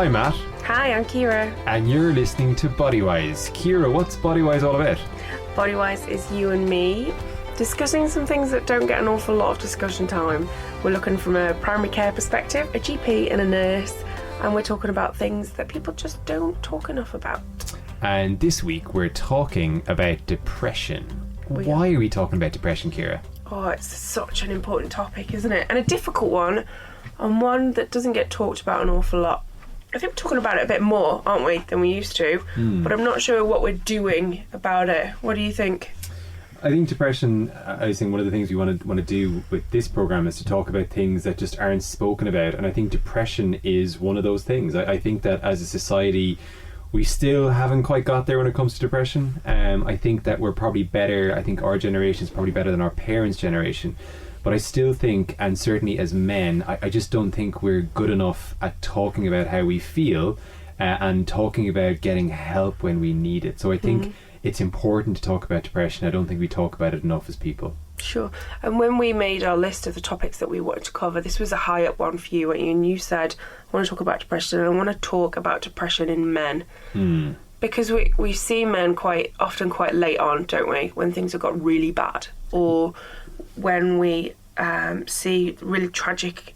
Hi Matt. Hi, I'm Ciara. And you're listening to Bodywise. Ciara, what's Bodywise all about? Bodywise is you and me discussing some things that don't get an awful lot of discussion time. We're looking from a primary care perspective, a GP and a nurse, and we're talking about things that people just don't talk enough about. And this week we're talking about depression. Why are we talking about depression, Ciara? Oh, it's such an important topic, isn't it? And a difficult one, and one that doesn't get talked about an awful lot. I think we're talking about it a bit more, aren't we, than we used to? But I'm not sure what we're doing about it. What do you think? I think depression, I think one of the things we want to do with this programme is to talk about things that just aren't spoken about. And I think depression is one of those things. I think that as a society, we still haven't quite got there when it comes to depression. I think that we're probably better. I think our generation is probably better than our parents' generation. But I still think, and certainly as men, I just don't think we're good enough at talking about how we feel and talking about getting help when we need it. So I think it's important to talk about depression. I don't think we talk about it enough as people. Sure. And when we made our list of the topics that we wanted to cover, this was a high up one for you, and you said, I want to talk about depression, and I want to talk about depression in men. Because we see men quite often quite late on, don't we, when things have got really bad, or when we see really tragic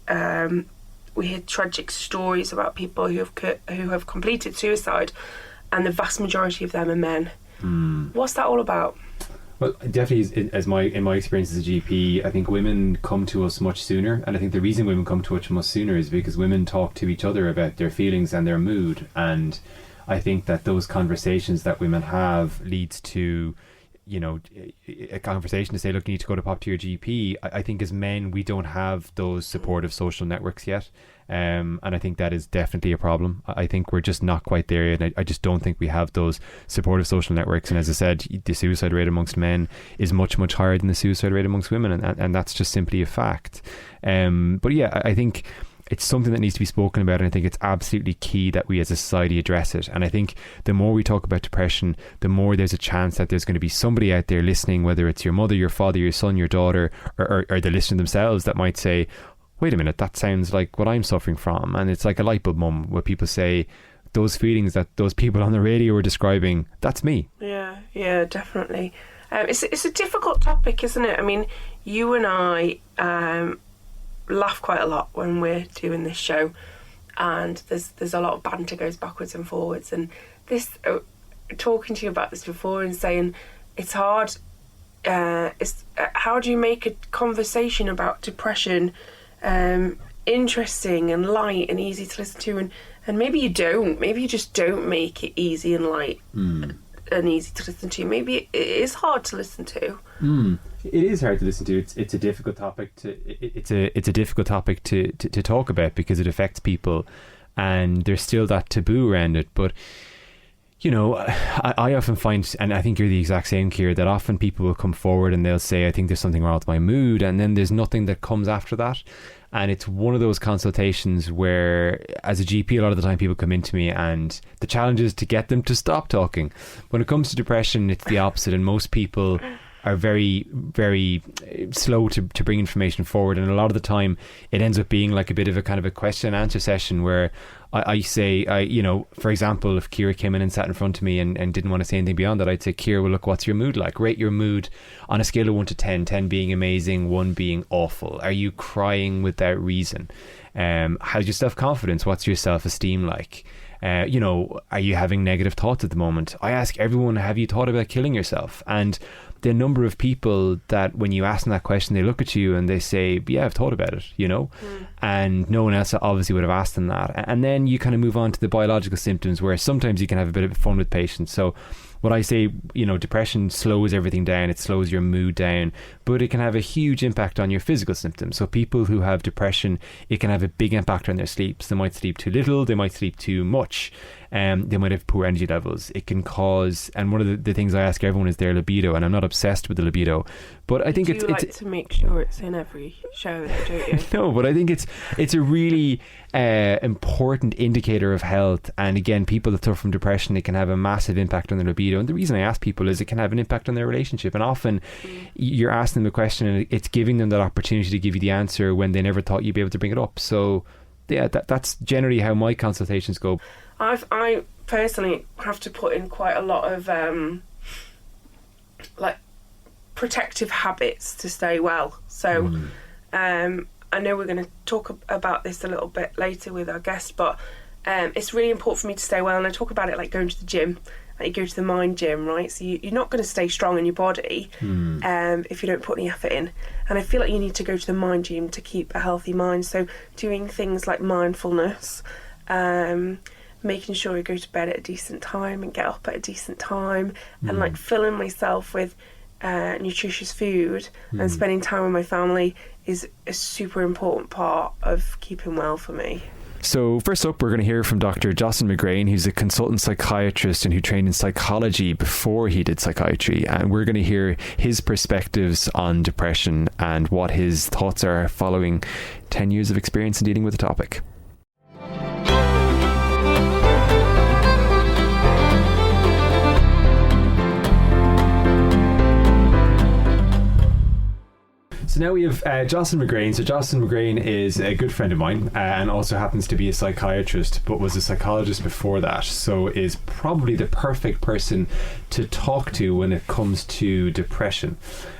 we hear tragic stories about people who have completed suicide, and the vast majority of them are men. What's that all about? Well, definitely, in my experience as a GP, I think women come to us much sooner, and I think the reason women come to us much sooner is because women talk to each other about their feelings and their mood, and I think that those conversations that women have leads to, you know, a conversation to say, look, you need to go to your GP. I think as men, we don't have those supportive social networks yet. And I think that is definitely a problem. I think we're just not quite there yet. I just don't think we have those supportive social networks. And as I said, the suicide rate amongst men is much, much higher than the suicide rate amongst women. And that's just simply a fact. But yeah, I think it's something that needs to be spoken about, and I think it's absolutely key that we as a society address it. And I think the more we talk about depression, the more there's a chance that there's going to be somebody out there listening, whether it's your mother, your father, your son, your daughter, or the listener themselves, that might say, wait a minute, that sounds like what I'm suffering from. And it's like a light bulb moment where people say, those feelings that those people on the radio were describing, that's me. Yeah, definitely. It's a difficult topic, isn't it? I mean, you and I laugh quite a lot when we're doing this show, and there's a lot of banter goes backwards and forwards, and this talking to you about this before and saying it's hard. How do you make a conversation about depression interesting and light and easy to listen to, and maybe you just don't make it easy and light and easy to listen to. Maybe it is hard to listen to. It is hard to listen to. It's a difficult topic it's a difficult topic to talk about, because it affects people, and there's still that taboo around it. But you know, I often find, and I think you're the exact same, Ciara, that often people will come forward and they'll say, I think there's something wrong with my mood, and then there's nothing that comes after that. And it's one of those consultations where, as a GP, a lot of the time people come into me, and the challenge is to get them to stop talking. When it comes to depression, it's the opposite, and most people are very, very slow to bring information forward, and a lot of the time it ends up being like a bit of a kind of a question and answer session where I say, you know, for example, if Ciara came in and sat in front of me and didn't want to say anything beyond that, I'd say, Ciara, well, look, what's your mood like? Rate your mood on a scale of 1 to 10, 10 being amazing, 1 being awful. Are you crying without reason? How's your self-confidence? What's your self-esteem like? You know, are you having negative thoughts at the moment? I ask everyone, have you thought about killing yourself? And the number of people that when you ask them that question, they look at you and they say, yeah, I've thought about it, you know, and no one else obviously would have asked them that. And then you kind of move on to the biological symptoms, where sometimes you can have a bit of fun with patients. So what I say, you know, depression slows everything down, it slows your mood down, but it can have a huge impact on your physical symptoms. So people who have depression, it can have a big impact on their sleep. So they might sleep too little, they might sleep too much, they might have poor energy levels. It can cause, and one of the things I ask everyone is their libido, and I'm not obsessed with the libido, but I think it's to make sure it's in every show, don't you? No, but I think it's a really important indicator of health. And again, people that suffer from depression, it can have a massive impact on their libido. And the reason I ask people is it can have an impact on their relationship. And often you're asking them a question and it's giving them that opportunity to give you the answer when they never thought you'd be able to bring it up. So that's generally how my consultations go. I personally have to put in quite a lot of like protective habits to stay well. So I know we're going to talk about this a little bit later with our guest, but it's really important for me to stay well. And I talk about it like going to the gym. Like you go to the mind gym, right? So you're not going to stay strong in your body if you don't put any effort in. And I feel like you need to go to the mind gym to keep a healthy mind. So doing things like mindfulness, making sure I go to bed at a decent time and get up at a decent time, and like filling myself with nutritious food and spending time with my family is a super important part of keeping well for me. So first up, we're going to hear from Dr. Jocelyn McGrain, who's a consultant psychiatrist and who trained in psychology before he did psychiatry. And we're going to hear his perspectives on depression and what his thoughts are following 10 years of experience in dealing with the topic. So now we have Jocelyn McGrain. So Jocelyn McGrain is a good friend of mine and also happens to be a psychiatrist, but was a psychologist before that. So is probably the perfect person to talk to when it comes to depression.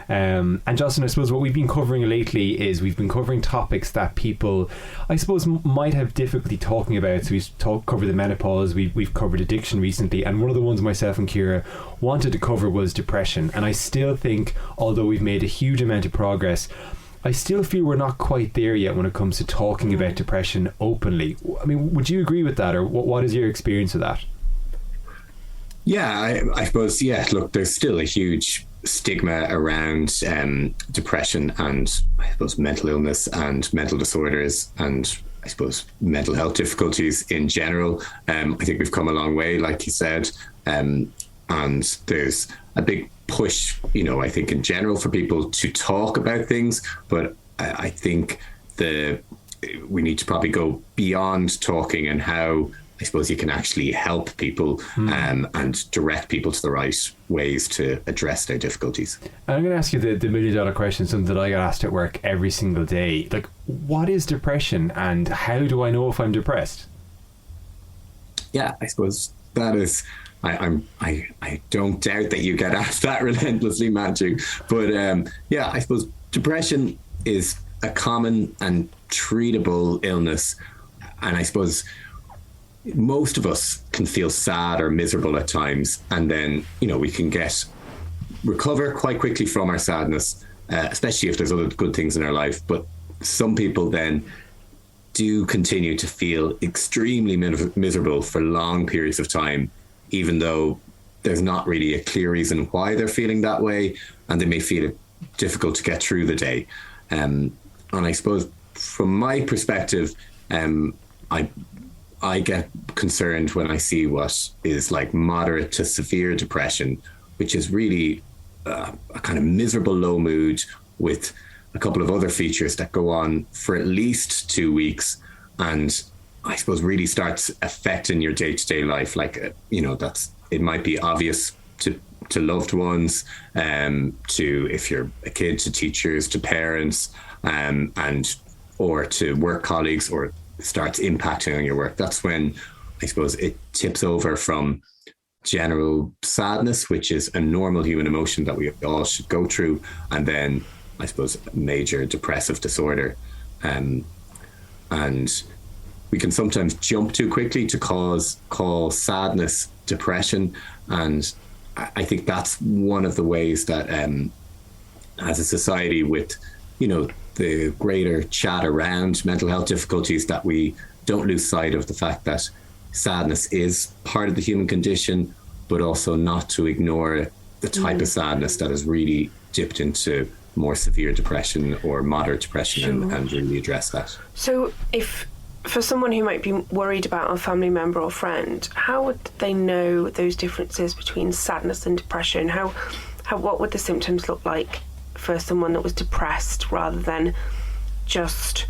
And Jocelyn, I suppose what we've been covering lately is we've been covering topics that people, I suppose, might have difficulty talking about. So we've covered the menopause, we've covered addiction recently, and one of the ones myself and Ciara wanted to cover was depression. And I still think, although we've made a huge amount of progress, I still feel we're not quite there yet when it comes to talking about depression openly. I mean, would you agree with that, or what is your experience of that? Yeah, I suppose, look, there's still a huge stigma around depression and I suppose mental illness and mental disorders and I suppose mental health difficulties in general. I think we've come a long way, like you said, and there's a big push, I think in general for people to talk about things, but I think we need to probably go beyond talking and how I suppose you can actually help people and direct people to the right ways to address their difficulties. I'm going to ask you the $1 million question, something that I get asked at work every single day. Like, what is depression and how do I know if I'm depressed? Yeah, I suppose that is... I don't doubt that you get asked that relentlessly, Matthew. But I suppose depression is a common and treatable illness. And I suppose most of us can feel sad or miserable at times, and then we can recover quite quickly from our sadness, especially if there's other good things in our life. But some people then do continue to feel extremely miserable for long periods of time, even though there's not really a clear reason why they're feeling that way, and they may feel it difficult to get through the day. And I suppose from my perspective, I get concerned when I see what is like moderate to severe depression, which is really a kind of miserable low mood with a couple of other features that go on for at least 2 weeks, and I suppose really starts affecting your day-to-day life. Like, it might be obvious to loved ones, to, if you're a kid, to teachers, to parents, or to work colleagues, or starts impacting on your work. That's when I suppose it tips over from general sadness, which is a normal human emotion that we all should go through, and then I suppose major depressive disorder. And we can sometimes jump too quickly to call sadness depression. And I think that's one of the ways that as a society, with the greater chat around mental health difficulties, that we don't lose sight of the fact that sadness is part of the human condition, but also not to ignore the type of sadness that has really dipped into more severe depression or moderate depression, and really address that. So if for someone who might be worried about a family member or friend, how would they know those differences between sadness and depression? What would the symptoms look like for someone that was depressed rather than just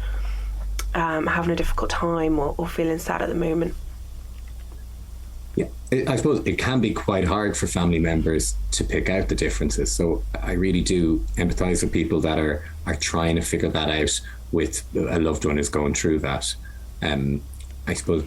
having a difficult time or feeling sad at the moment? Yeah, I suppose it can be quite hard for family members to pick out the differences. So I really do empathise with people that are trying to figure that out with a loved one who's going through that. I suppose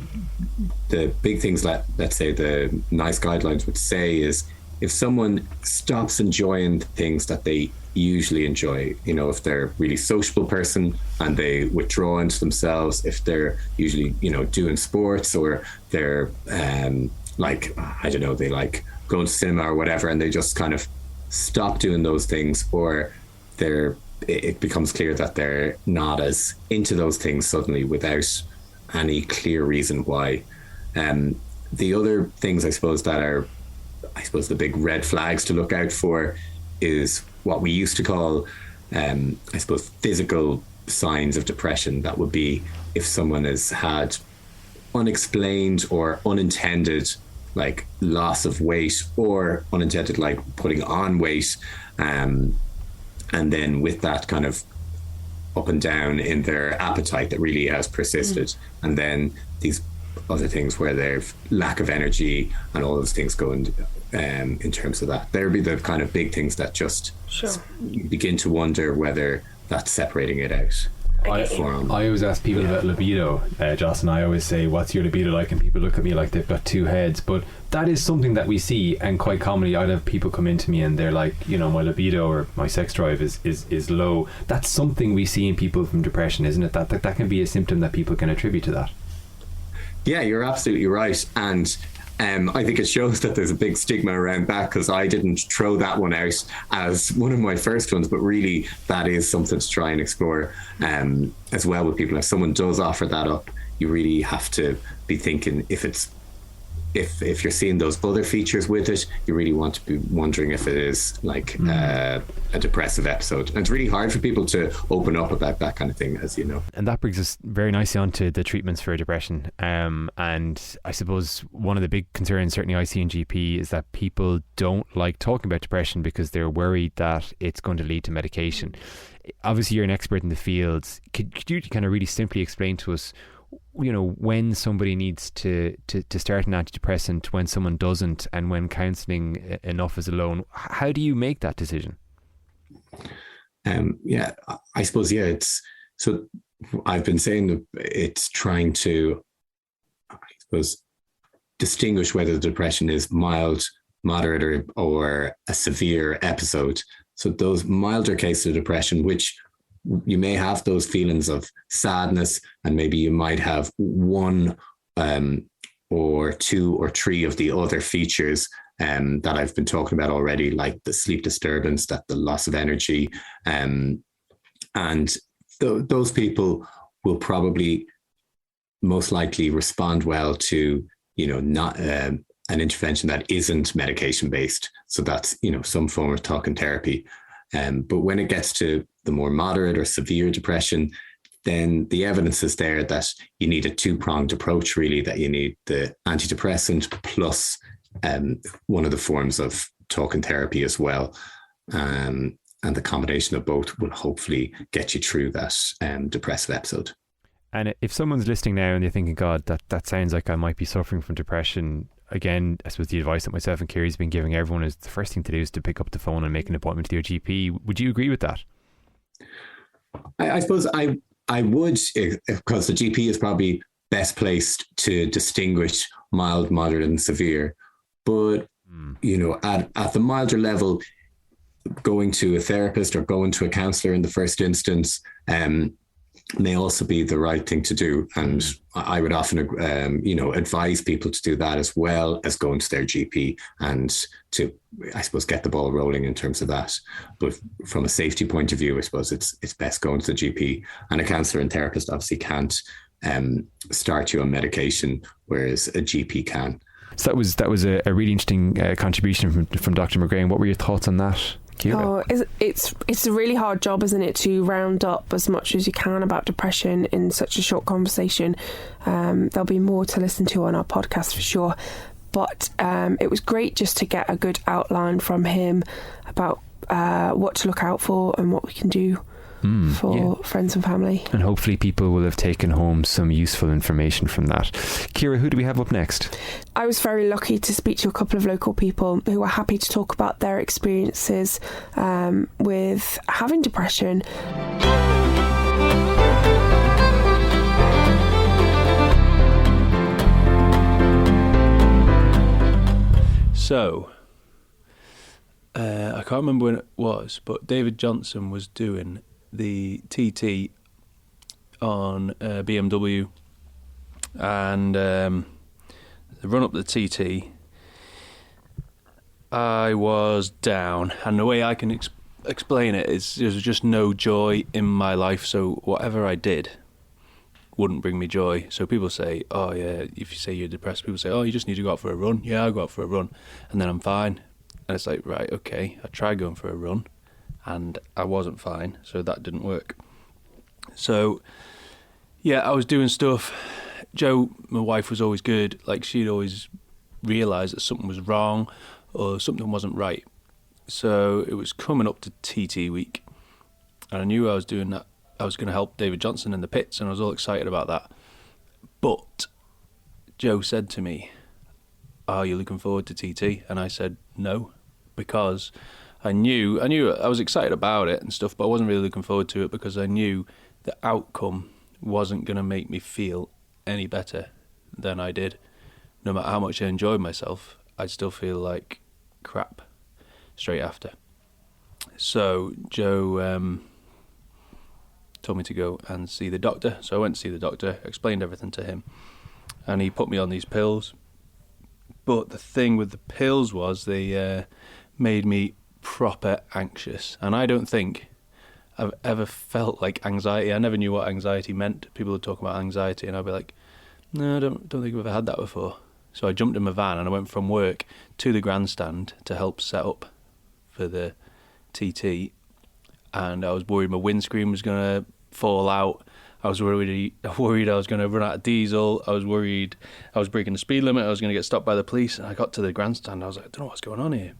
the big things that, let's say, the NICE guidelines would say is, if someone stops enjoying the things that they usually enjoy, you know, if they're a really sociable person and they withdraw into themselves, if they're usually, you know, doing sports, or they're like, I don't know, they like going to cinema or whatever, and they just kind of stop doing those things, or it becomes clear that they're not as into those things suddenly without any clear reason why. The other things, I suppose, that are, I suppose, the big red flags to look out for is what we used to call, I suppose, physical signs of depression. That would be if someone has had unexplained or unintended, like, loss of weight, or unintended, like, putting on weight, and then with that kind of up and down in their appetite that really has persisted, and then these other things where they've lack of energy and all those things go in terms of that. There would be the kind of big things that just begin to wonder whether that's separating it out. I always ask people about libido, Joss, and I always say, what's your libido like? And people look at me like they've got two heads. But that is something that we see, and quite commonly I'd have people come into me and they're like, you know, my libido or my sex drive is low. That's something we see in people from depression, isn't it? That can be a symptom that people can attribute to that. Yeah, you're absolutely right. And I think it shows that there's a big stigma around that, because I didn't throw that one out as one of my first ones, but really that is something to try and explore as well with people. If someone does offer that up, you really have to be thinking, if you're seeing those other features with it, you really want to be wondering if it is like a depressive episode. And it's really hard for people to open up about that kind of thing, as you know. And that brings us very nicely onto the treatments for depression. And I suppose one of the big concerns, certainly I see in GP, is that people don't like talking about depression because they're worried that it's going to lead to medication. Obviously, you're an expert in the field. Could you kind of really simply explain to us, you know, when somebody needs to start an antidepressant, when someone doesn't, and when counselling enough is alone? How do you make that decision? I suppose, it's, so I've been saying that it's trying to, I suppose, distinguish whether the depression is mild, moderate, or a severe episode. So those milder cases of depression, which you may have those feelings of sadness, and maybe you might have one or two or three of the other features that I've been talking about already, like the sleep disturbance, that the loss of energy, and those people will probably most likely respond well to, you know, not an intervention that isn't medication based. So that's, you know, some form of talk and therapy. But when it gets to the more moderate or severe depression, then the evidence is there that you need a two-pronged approach, really, that you need the antidepressant plus one of the forms of talk and therapy as well. And the combination of both will hopefully get you through that depressive episode. And if someone's listening now and they're thinking, God, that sounds like I might be suffering from depression, again, I suppose the advice that myself and Kiri's been giving everyone is the first thing to do is to pick up the phone and make an appointment to your GP. Would you agree with that? I suppose I would, because the GP is probably best placed to distinguish mild, moderate, and severe. But, you know, at the milder level, going to a therapist or going to a counsellor in the first instance may also be the right thing to do. And I would often, advise people to do that as well as going to their GP and to, I suppose, get the ball rolling in terms of that. But from a safety point of view, I suppose it's best going to the GP, and a counsellor and therapist obviously can't start you on medication, whereas a GP can. So that was a really interesting contribution from Dr. McGrain. What were your thoughts on that, Ciara? It's a really hard job, isn't it, to round up as much as you can about depression in such a short conversation. There'll be more to listen to on our podcast for sure, but it was great just to get a good outline from him about what to look out for and what we can do for friends and family. And hopefully people will have taken home some useful information from that. Ciara, who do we have up next? I was very lucky to speak to a couple of local people who were happy to talk about their experiences with having depression. So, I can't remember when it was, but David Johnson was doing the TT on BMW, and the run up the TT, I was down, and the way I can explain it is there was just no joy in my life, so whatever I did wouldn't bring me joy. So people say, oh yeah, if you say you're depressed, people say, oh, you just need to go out for a run. Yeah, I'll go out for a run, and then I'm fine. And it's like, right, okay, I tried going for a run, and I wasn't fine, so that didn't work. So, yeah, I was doing stuff. Jo, my wife, was always good. Like, she'd always realise that something was wrong or something wasn't right. So it was coming up to TT week, and I knew I was doing that. I was going to help David Johnson in the pits, and I was all excited about that. But Jo said to me, are you looking forward to TT? And I said no, because I knew I was excited about it and stuff, but I wasn't really looking forward to it because I knew the outcome wasn't going to make me feel any better than I did. No matter how much I enjoyed myself, I'd still feel like crap straight after. So Jo told me to go and see the doctor. So I went to see the doctor, explained everything to him, and he put me on these pills. But the thing with the pills was they made me proper anxious. And I don't think I've ever felt like anxiety. I never knew what anxiety meant. People would talk about anxiety, and I'd be like, no, I don't think I've ever had that before. So I jumped in my van and I went from work to the grandstand to help set up for the TT. And I was worried my windscreen was going to fall out. I was worried I was going to run out of diesel. I was worried I was breaking the speed limit. I was going to get stopped by the police. And I got to the grandstand. I was like, I don't know what's going on here.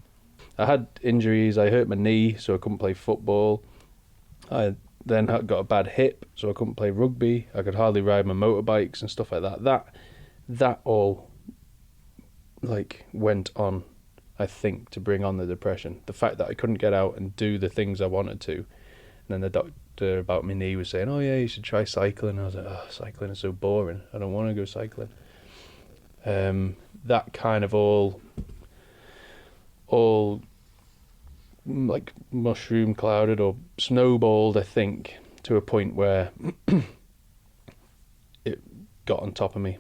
I had injuries. I hurt my knee, so I couldn't play football. I then got a bad hip, so I couldn't play rugby. I could hardly ride my motorbikes and stuff like that. That all like went on, I think, to bring on the depression. The fact that I couldn't get out and do the things I wanted to. And then the doctor about my knee was saying, oh yeah, you should try cycling. I was like, oh, cycling is so boring. I don't want to go cycling. That kind of all like mushroom clouded or snowballed, I think, to a point where it got on top of me.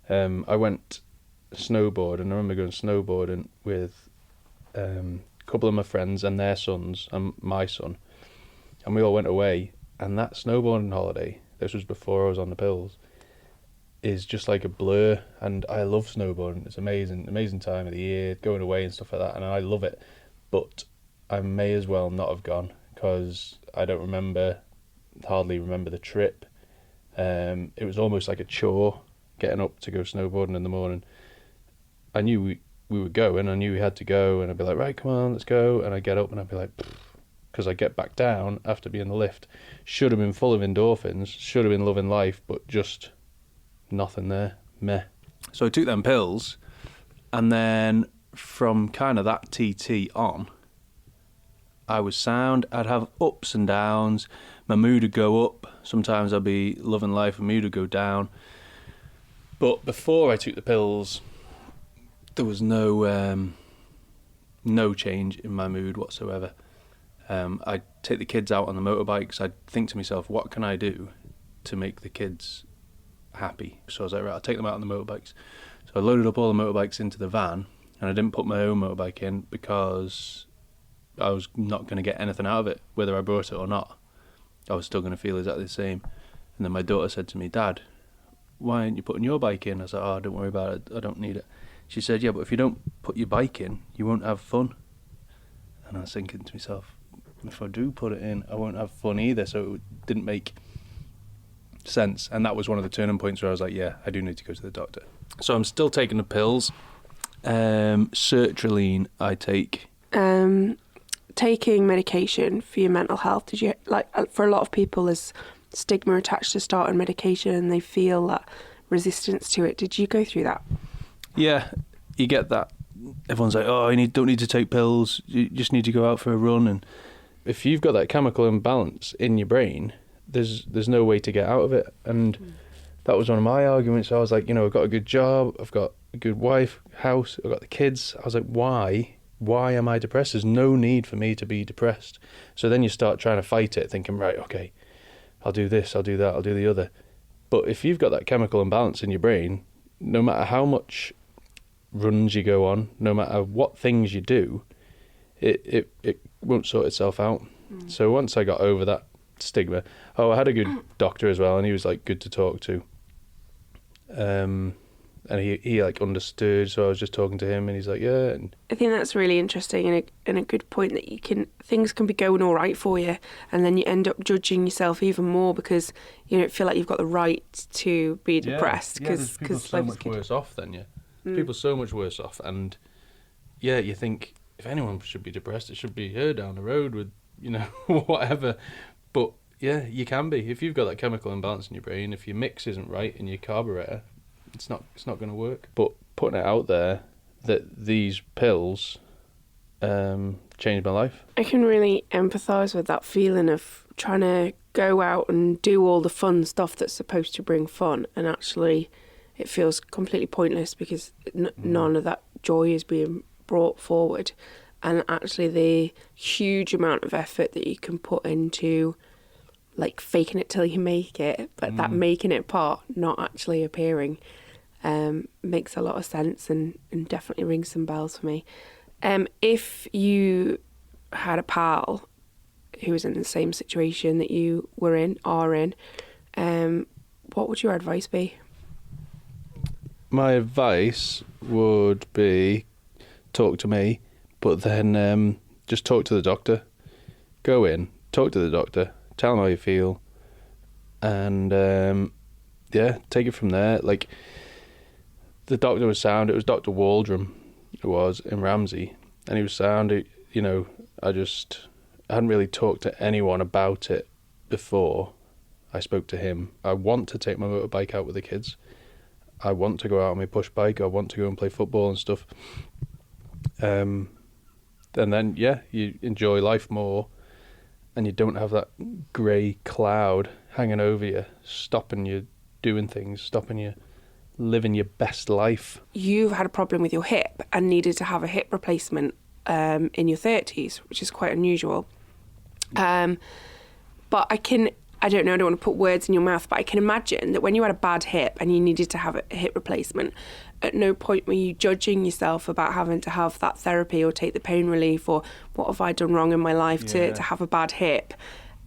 I went snowboard, and I remember going snowboarding with a couple of my friends and their sons and my son, and we all went away, and that snowboarding holiday, this was before I was on the pills, is just like a blur. And I love snowboarding. It's amazing time of the year, going away and stuff like that, and I love it. But I may as well not have gone, because I don't hardly remember the trip. It was almost like a chore getting up to go snowboarding in the morning. I knew we were going, I knew we had to go, and I'd be like, right, come on, let's go. And I'd get up and I'd be like, because I get back down after being in the lift. Should have been full of endorphins, should have been loving life, but just nothing there. Meh. So I took them pills, and then from kind of that TT on, I was sound. I'd have ups and downs. My mood would go up. Sometimes I'd be loving life, my mood would go down. But before I took the pills, there was no change in my mood whatsoever. I'd take the kids out on the motorbikes. I'd think to myself, what can I do to make the kids happy? So I was like, right, I'll take them out on the motorbikes. So I loaded up all the motorbikes into the van, and I didn't put my own motorbike in because I was not going to get anything out of it, whether I brought it or not. I was still going to feel exactly the same. And then my daughter said to me, Dad, why aren't you putting your bike in? I was like, oh, don't worry about it, I don't need it. She said, yeah, but if you don't put your bike in, you won't have fun. And I was thinking to myself, if I do put it in, I won't have fun either. So it didn't make sense. And that was one of the turning points where I was like, yeah, I do need to go to the doctor. So I'm still taking the pills. Sertraline I take. Taking medication for your mental health, did you, like, for a lot of people there's stigma attached to starting medication and they feel that resistance to it. Did you go through that? Yeah, you get that. Everyone's like, oh, you don't need to take pills, you just need to go out for a run. And if you've got that chemical imbalance in your brain, there's no way to get out of it. And that was one of my arguments. I was like, I've got a good job, I've got a good wife, house, I've got the kids. I was like, why? Why am I depressed? There's no need for me to be depressed. So then you start trying to fight it, thinking, right, okay, I'll do this, I'll do that, I'll do the other. But if you've got that chemical imbalance in your brain, no matter how much runs you go on, no matter what things you do, it won't sort itself out. So once I got over that stigma, I had a good doctor as well, and he was like good to talk to. And he like understood, so I was just talking to him, and he's like, yeah. And I think that's really interesting and a good point, that things can be going all right for you, and then you end up judging yourself even more because you don't feel like you've got the right to be depressed. Because people so much worse off than you. People so much worse off, and yeah, you think if anyone should be depressed, it should be her down the road with whatever. But yeah, you can be if you've got that chemical imbalance in your brain. If your mix isn't right in your carburetor, it's not going to work. But putting it out there that these pills changed my life. I can really empathise with that feeling of trying to go out and do all the fun stuff that's supposed to bring fun, and actually it feels completely pointless because none of that joy is being brought forward. And actually the huge amount of effort that you can put into like faking it till you make it, but that making it part not actually appearing makes a lot of sense and definitely rings some bells for me. If you had a pal who was in the same situation that you are in, what would your advice be? My advice would be talk to me, but then just talk to the doctor. Go in, talk to the doctor, tell him how you feel, and take it from there. Like, the doctor was sound. It was Dr. Waldron, it was, in Ramsey, and he was sound. I hadn't really talked to anyone about it before I spoke to him. I want to take my motorbike out with the kids. I want to go out on my push bike. I want to go and play football and stuff. And then, you enjoy life more, and you don't have that grey cloud hanging over you, stopping you doing things, stopping you living your best life. You've had a problem with your hip and needed to have a hip replacement in your 30s, which is quite unusual. But I don't know, I don't want to put words in your mouth, but I can imagine that when you had a bad hip and you needed to have a hip replacement, at no point were you judging yourself about having to have that therapy or take the pain relief, or what have I done wrong in my life to have a bad hip?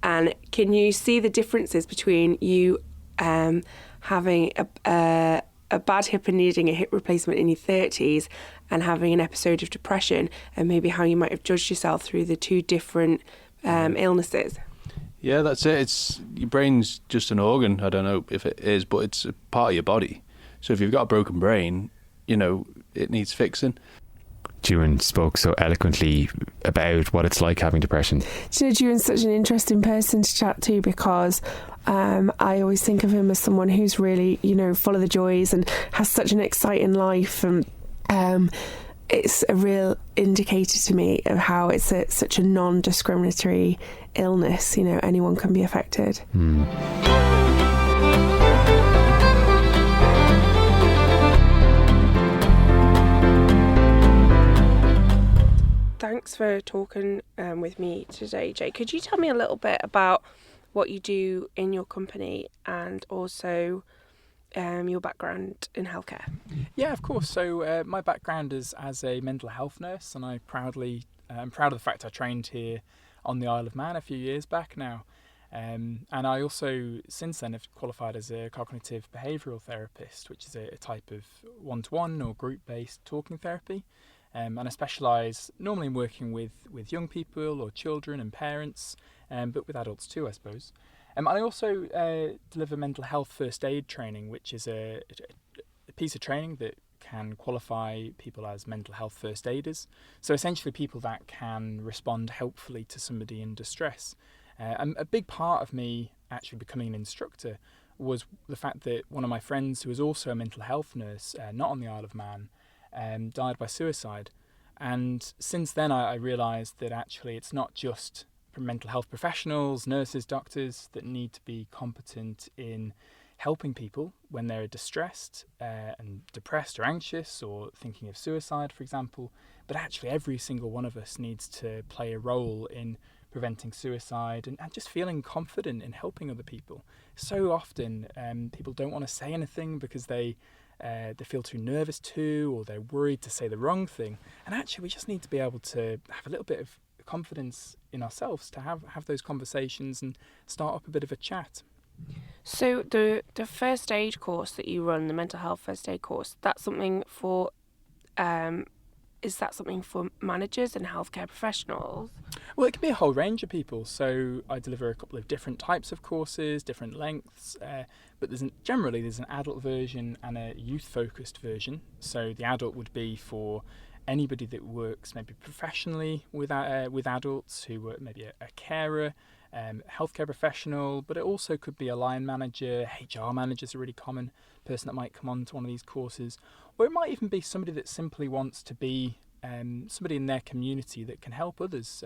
And can you see the differences between you having a bad hip and needing a hip replacement in your 30s and having an episode of depression, and maybe how you might have judged yourself through the two different illnesses? Yeah, that's it. Your brain's just an organ. I don't know if it is, but it's a part of your body. So if you've got a broken brain, it needs fixing. Juan spoke so eloquently about what it's like having depression. Do you know, Juan's such an interesting person to chat to, because I always think of him as someone who's really, full of the joys and has such an exciting life. And it's a real indicator to me of how it's such a non-discriminatory illness. Anyone can be affected. Thanks for talking with me today, Jay. Could you tell me a little bit about what you do in your company and also your background in healthcare? Yeah, of course. So my background is as a mental health nurse, and I'm proud of the fact I trained here on the Isle of Man a few years back now. And I also, since then, have qualified as a cognitive behavioural therapist, which is a type of one-to-one or group-based talking therapy. And I specialise normally in working with young people or children and parents, but with adults too, I suppose. And I also deliver mental health first aid training, which is a piece of training that can qualify people as mental health first aiders. So essentially people that can respond helpfully to somebody in distress. And a big part of me actually becoming an instructor was the fact that one of my friends, who was also a mental health nurse, not on the Isle of Man, died by suicide. And since then I realised that actually it's not just mental health professionals, nurses, doctors that need to be competent in helping people when they're distressed and depressed or anxious or thinking of suicide, for example. But actually every single one of us needs to play a role in preventing suicide and just feeling confident in helping other people. So often people don't want to say anything because they feel too nervous to, or they're worried to say the wrong thing. And actually we just need to be able to have a little bit of confidence in ourselves to have those conversations and start up a bit of a chat. So the first aid course that you run, the mental health first aid course, that's something for is that something for managers and healthcare professionals? Well, it can be a whole range of people. So I deliver a couple of different types of courses, different lengths, but generally there's an adult version and a youth-focused version. So the adult would be for anybody that works maybe professionally with adults, who were maybe a carer, healthcare professional, but it also could be a line manager. HR manager is a really common person that might come on to one of these courses, or it might even be somebody that simply wants to be somebody in their community that can help others.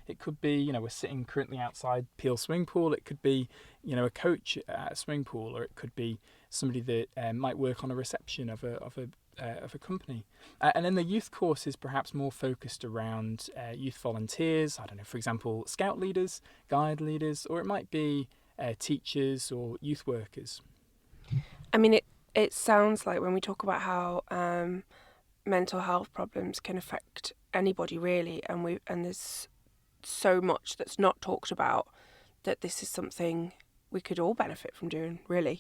It could be, we're sitting currently outside Peel swimming pool. It could be, a coach at a swimming pool, or it could be somebody that might work on a reception of a company. And then the youth course is perhaps more focused around youth volunteers. I don't know, for example, scout leaders, guide leaders, or it might be teachers or youth workers. I mean, it sounds like when we talk about how mental health problems can affect anybody really, and there's so much that's not talked about, that this is something we could all benefit from doing, really.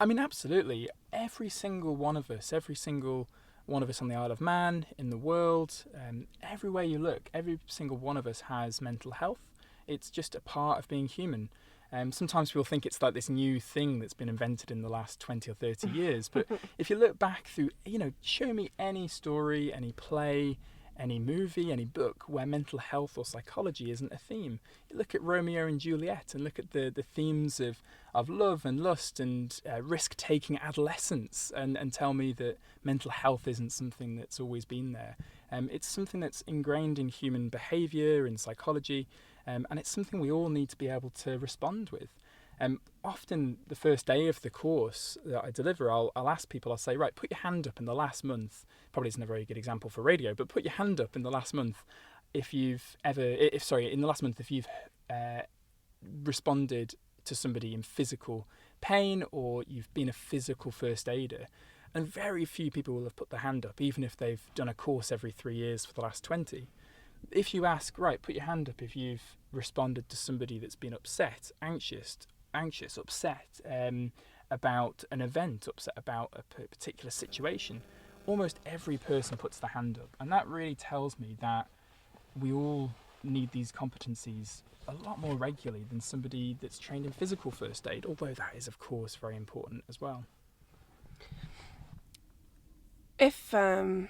I mean, absolutely. Every single one of us on the Isle of Man, in the world, everywhere you look, every single one of us has mental health. It's just a part of being human. Sometimes people think it's like this new thing that's been invented in the last 20 or 30 years. But if you look back through, show me any story, any play, any movie, any book where mental health or psychology isn't a theme. You look at Romeo and Juliet and look at the themes of love and lust and risk-taking adolescence, and tell me that mental health isn't something that's always been there. It's something that's ingrained in human behaviour and psychology, and it's something we all need to be able to respond with. Often the first day of the course that I deliver, I'll ask people, I'll say, right, put your hand up in the last month. Probably isn't a very good example for radio, but put your hand up in the last month if you've responded to somebody in physical pain, or you've been a physical first aider. And very few people will have put their hand up, even if they've done a course every 3 years for the last 20. If you ask, right, put your hand up if you've responded to somebody that's been upset, anxious, upset about an event, upset about a particular situation, almost every person puts their hand up. And that really tells me that we all need these competencies a lot more regularly than somebody that's trained in physical first aid, although that is, of course, very important as well. If God,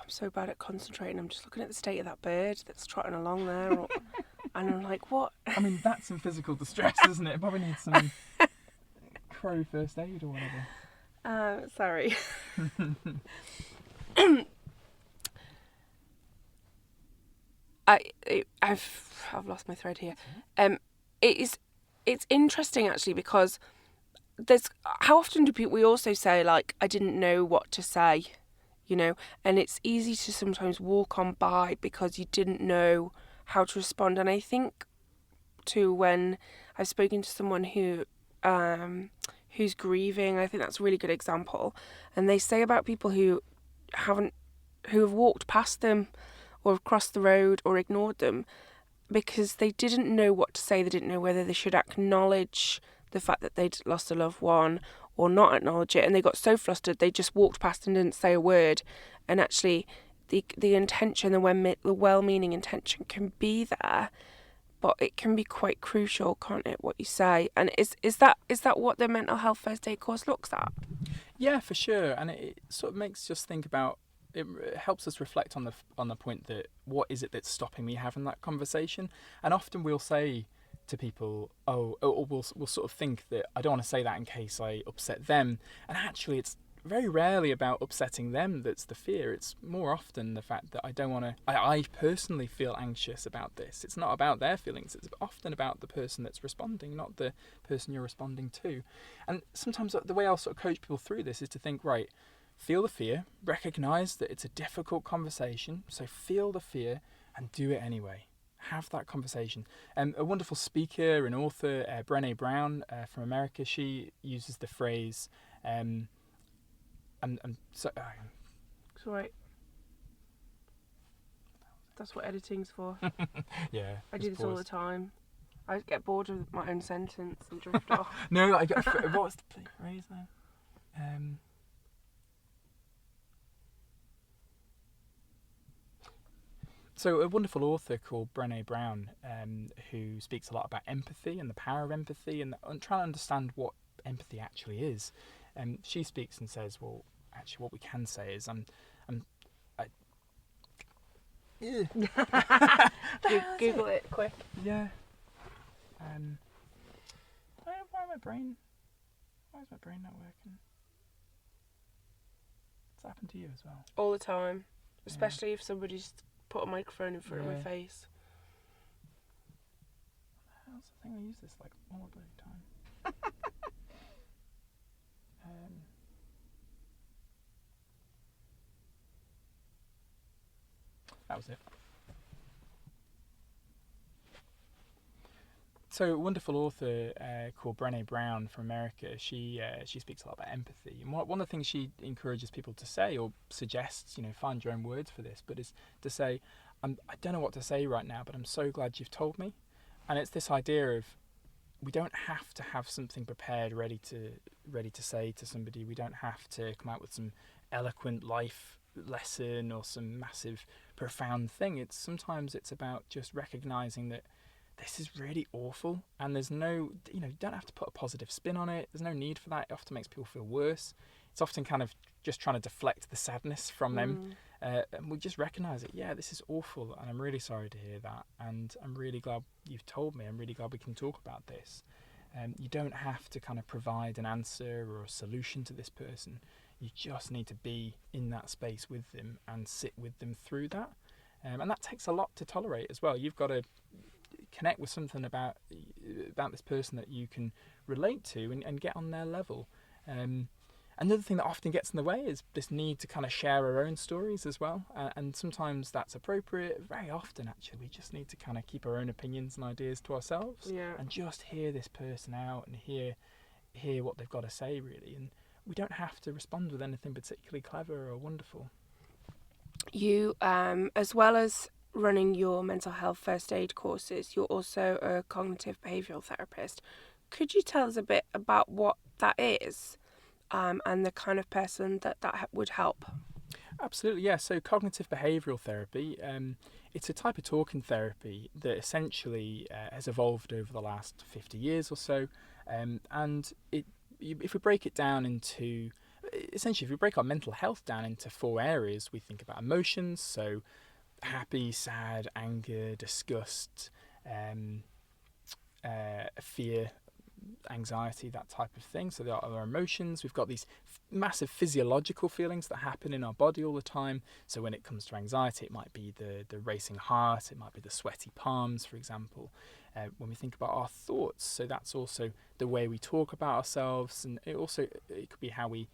I'm so bad at concentrating. I'm just looking at the state of that bird that's trotting along there, and I'm like, what? I mean, that's some physical distress, isn't it? It probably needs some crow first aid or whatever. Sorry. I've lost my thread here. It's interesting actually, because how often do we also say, like, I didn't know what to say, and it's easy to sometimes walk on by because you didn't know how to respond. And I think too, when I've spoken to someone who's grieving, I think that's a really good example, and they say about people who have walked past them or crossed the road or ignored them because they didn't know what to say. They didn't know whether they should acknowledge the fact that they'd lost a loved one or not acknowledge it, and they got so flustered they just walked past and didn't say a word. And actually the intention, the well-meaning intention can be there, but it can be quite crucial, can't it, what you say? And is that what the mental health first aid course looks at? Yeah, for sure. And it sort of makes us think about, it helps us reflect on the point that what is it that's stopping me having that conversation. And often we'll say to people, or we'll sort of think that I don't want to say that in case I upset them. And actually it's very rarely about upsetting them that's the fear. It's more often the fact that I don't want to. I personally feel anxious about this. It's not about their feelings. It's often about the person that's responding, not the person you're responding to. And sometimes the way I'll sort of coach people through this is to think, right, feel the fear, recognise that it's a difficult conversation, so feel the fear and do it anyway. Have that conversation. A wonderful speaker and author, Brené Brown from America, she uses the phrase, Sorry. That's what editing's for. Yeah. I do this all the time. I get bored of my own sentence and drift off. No, what's the phrase now? So a wonderful author called Brené Brown, who speaks a lot about empathy and the power of empathy and trying to understand what empathy actually is. She speaks and says, well, actually what we can say is Google it quick. Yeah. Why is my brain not working? It's happened to you as well. All the time. Especially if somebody's put a microphone in front of my face. How's the thing? I use this like all the bloody time. That was it. So a wonderful author called Brené Brown from America, she speaks a lot about empathy. And one of the things she encourages people to say, or suggests, find your own words for this, but is to say, I don't know what to say right now, but I'm so glad you've told me. And it's this idea of, we don't have to have something prepared, ready to say to somebody. We don't have to come out with some eloquent life lesson or some massive, profound thing. Sometimes it's about just recognizing that this is really awful, and there's no, you don't have to put a positive spin on it. There's no need for that. It often makes people feel worse. It's often kind of just trying to deflect the sadness from them. And we just recognise it. Yeah, this is awful, and I'm really sorry to hear that. And I'm really glad you've told me. I'm really glad we can talk about this. You don't have to kind of provide an answer or a solution to this person. You just need to be in that space with them and sit with them through that. And that takes a lot to tolerate as well. You've got to connect with something about this person that you can relate to and get on their level. Another thing that often gets in the way is this need to kind of share our own stories as well. And sometimes that's appropriate. Very often, actually, we just need to kind of keep our own opinions and ideas to ourselves and just hear this person out and hear what they've got to say, really. And we don't have to respond with anything particularly clever or wonderful. You, as well as running your mental health first aid courses, you're also a cognitive behavioural therapist. Could you tell us a bit about what that is and the kind of person that would help? Absolutely, yeah. So cognitive behavioural therapy, it's a type of talking therapy that essentially has evolved over the last 50 years or so. And if we break it down into, essentially, if we break our mental health down into 4 areas, we think about emotions, so happy, sad, anger, disgust, fear, anxiety, that type of thing. So there are our emotions. We've got these massive physiological feelings that happen in our body all the time. So when it comes to anxiety, it might be the racing heart, it might be the sweaty palms, for example. When we think about our thoughts, so that's also the way we talk about ourselves, and it could be how we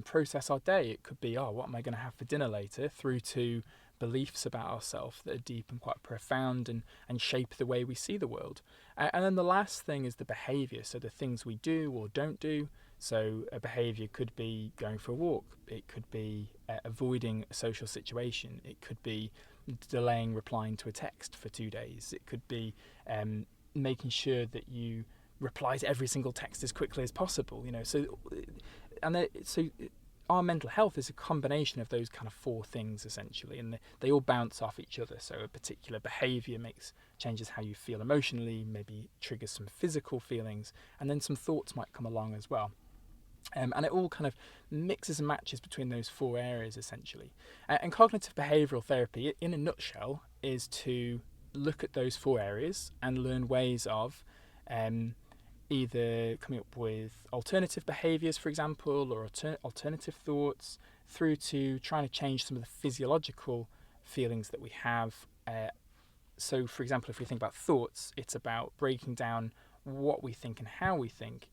process our day. It could be, what am I going to have for dinner later, through to beliefs about ourselves that are deep and quite profound and shape the way we see the world. And then the last thing is the behaviour, so the things we do or don't do. So a behaviour could be going for a walk, it could be avoiding a social situation, it could be delaying replying to a text for 2 days, it could be making sure that you reply to every single text as quickly as possible. So our mental health is a combination of those kind of 4 things, essentially, and they all bounce off each other. So a particular behaviour changes how you feel emotionally, maybe triggers some physical feelings, and then some thoughts might come along as well. And it all kind of mixes and matches between those 4 areas, essentially. And cognitive behavioural therapy, in a nutshell, is to look at those 4 areas and learn ways of either coming up with alternative behaviours, for example, or alternative thoughts, through to trying to change some of the physiological feelings that we have. So, for example, if we think about thoughts, it's about breaking down what we think and how we think,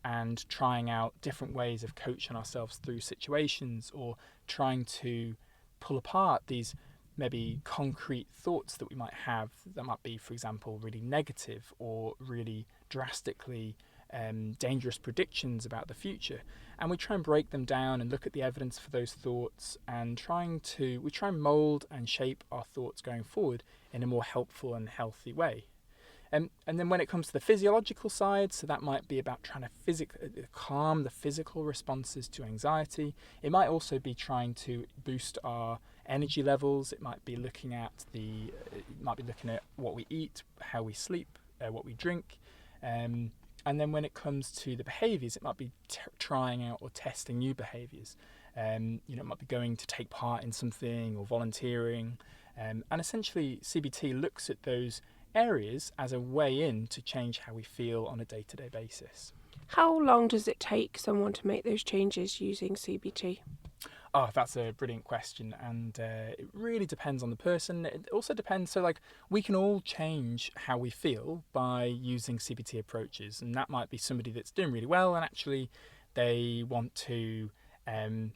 and trying out different ways of coaching ourselves through situations, or trying to pull apart these maybe concrete thoughts that we might have that might be, for example, really negative or really drastically dangerous predictions about the future. And we try and break them down and look at the evidence for those thoughts, and we try and mould and shape our thoughts going forward in a more helpful and healthy way. And then when it comes to the physiological side, so that might be about trying to calm the physical responses to anxiety. It might also be trying to boost our energy levels. It might be looking at what we eat, how we sleep, what we drink. And then when it comes to the behaviours, it might be trying out or testing new behaviours. It might be going to take part in something or volunteering. And essentially, CBT looks at those areas as a way in to change how we feel on a day-to-day basis. How long does it take someone to make those changes using CBT? Oh, that's a brilliant question, and it really depends on the person. It also depends, so like we can all change how we feel by using CBT approaches, and that might be somebody that's doing really well and actually they want to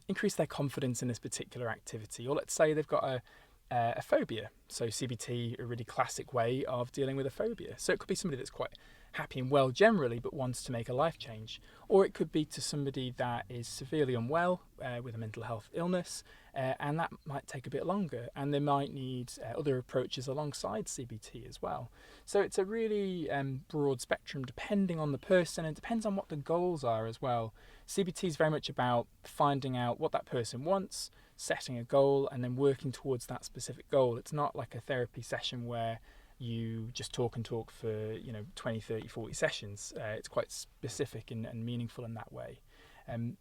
increase their confidence in this particular activity, or let's say they've got a phobia. So CBT, a really classic way of dealing with a phobia. So it could be somebody that's quite happy and well generally but wants to make a life change, or it could be to somebody that is severely unwell with a mental health illness, and that might take a bit longer, and they might need other approaches alongside CBT as well. So it's a really broad spectrum depending on the person, and depends on what the goals are as well. CBT is very much about finding out what that person wants, setting a goal, and then working towards that specific goal. It's not like a therapy session where you just talk for 20, 30, 40 sessions. It's quite specific and meaningful in that way. And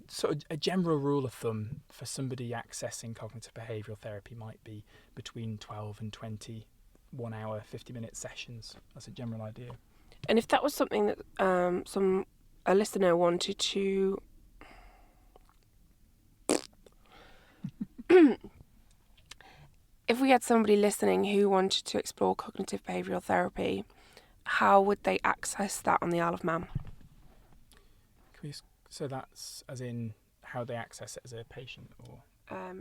sort of a general rule of thumb for somebody accessing cognitive behavioural therapy might be between 12 and 20 1 hour, 50-minute sessions. That's a general idea. And if that was something that a listener wanted to if we had somebody listening who wanted to explore cognitive behavioural therapy, how would they access that on the Isle of Man? So that's as in how they access it as a patient, or?